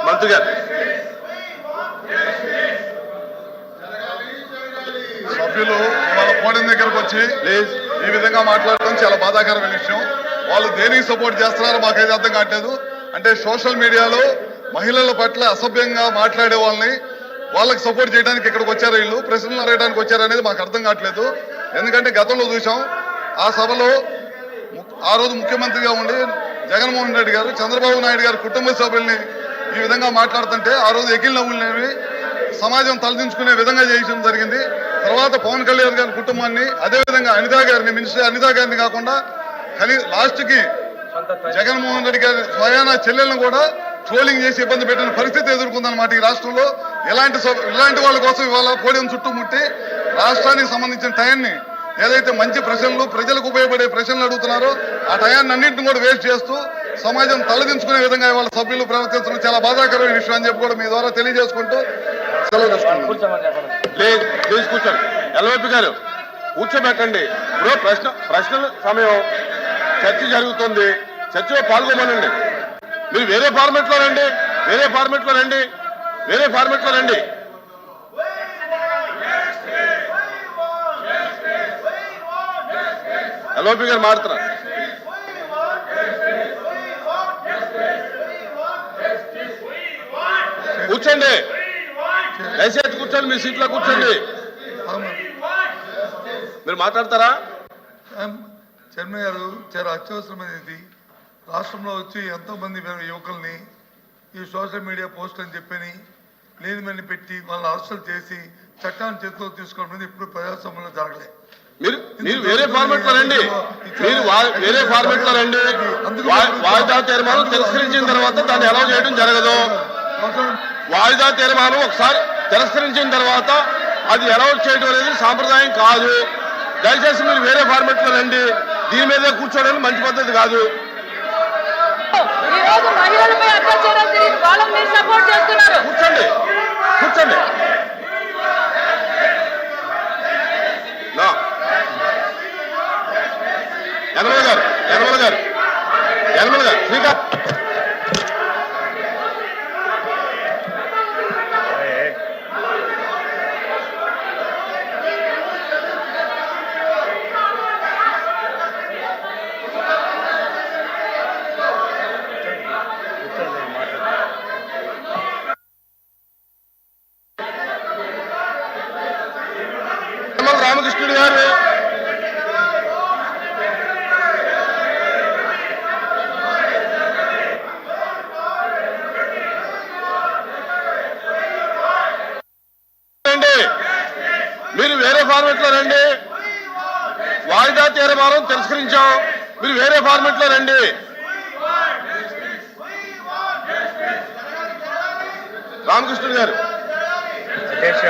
మంత్రి గారు. సభ్యులు ఇవాళ పోడియం దగ్గరకు వచ్చి ఈ విధంగా మాట్లాడటం చాలా బాధాకరమైన విషయం. వాళ్ళు దేనికి సపోర్ట్ చేస్తున్నారో మాకైతే అర్థం కావట్లేదు. అంటే సోషల్ మీడియాలో మహిళల పట్ల అసభ్యంగా మాట్లాడే వాళ్ళకి సపోర్ట్ చేయడానికి ఇక్కడికి వచ్చారు, వీళ్ళు ప్రశ్నలు అడగడానికి వచ్చారు అనేది మాకు అర్థం కావట్లేదు. ఎందుకంటే గతంలో చూసాం ఆ సభలో ఆ రోజు ముఖ్యమంత్రిగా ఉండి జగన్మోహన్ రెడ్డి గారు చంద్రబాబు నాయుడు గారు కుటుంబ సభ్యుల్ని ఈ విధంగా మాట్లాడుతుంటే ఆ రోజు ఎకిల్ నవ్వులనేవి సమాజం తలదించుకునే విధంగా చేయడం జరిగింది. తర్వాత పవన్ కళ్యాణ్ గారి కుటుంబాన్ని అదేవిధంగా అనితా గారిని, మినిస్టర్ అనితా గారిని కాకుండా లాస్ట్ కి జగన్మోహన్ రెడ్డి గారి స్వయాన చెల్లెలను కూడా ట్రోలింగ్ చేసి ఇబ్బంది పెట్టిన పరిస్థితి ఎదుర్కొందన్నమాట ఈ రాష్ట్రంలో. ఇలాంటి వాళ్ళ కోసం ఇవాళ పోడియం చుట్టుముట్టి రాష్ట్రానికి సంబంధించిన టయాన్ని ఏదైతే మంచి ప్రశ్నలు ప్రజలకు ఉపయోగపడే ప్రశ్నలు అడుగుతున్నారో ఆ టయాన్ని అన్నింటిని కూడా వేస్ట్ చేస్తూ సమాజం తలదించుకునే విధంగా ఇవాళ సభ్యులు ప్రవర్తించడం చాలా బాధాకరమైన విషయం అని చెప్పి కూడా మీ ద్వారా తెలియజేసుకుంటూ సెలవు తీసుకుంటున్నాను. ప్లీజ్ కూర్చోండి. ఎల్వైపీ గారు కూర్చోబెట్టండి. ఇప్పుడు ప్రశ్నల సమయం, చర్చ జరుగుతుంది, చర్చలో పాల్గొమనండి. మీరు వేరే ఫార్మెట్ లో రండి. ఎల్వైపీ గారు మారుతున్నారు. కూర్చోండి, దయచేసి కూర్చోండి, మీ సీట్లో కూర్చోండి. మీరు మాట్లాడతారా? చైర్మన్ గారు చాలా అత్యవసరమైనది. రాష్ట్రంలో వచ్చి ఎంతో మంది యువకుల్ని ఈ సోషల్ మీడియా పోస్ట్ అని చెప్పని లేనిమని పెట్టి వాళ్ళని అరెస్టులు చేసి చట్టాన్ని చేతిలో తీసుకోవడం అనేది ఇప్పుడు ప్రజాస్వామ్యంలో జరగలేదు. మీరు వేరే ఫార్మెట్ లో రండి. వాయిదా తీర్మానం తిరస్కరించిన తర్వాత దాన్ని అలౌ చేయడం జరగదు. వాయిదా తీర్మానం ఒకసారి తిరస్కరించిన తర్వాత అది అలౌ చేయడం అనేది సాంప్రదాయం కాదు. దయచేసి మీరు వేరే ఫార్మెట్ లో రండి. దీని మీద కూర్చోవడానికి మంచి పద్ధతి కాదు. కూర్చోండి. యనమల గారు శ్రీకాంత్ రామకృష్ణుడు గారు మీరు వేరే ఫార్మెట్ లో రండి. వాయిదా తీర్మానం తిరస్కరించాం. మీరు వేరే ఫార్మెట్ లో రండి. రామకృష్ణుడు గారు. అధ్యక్ష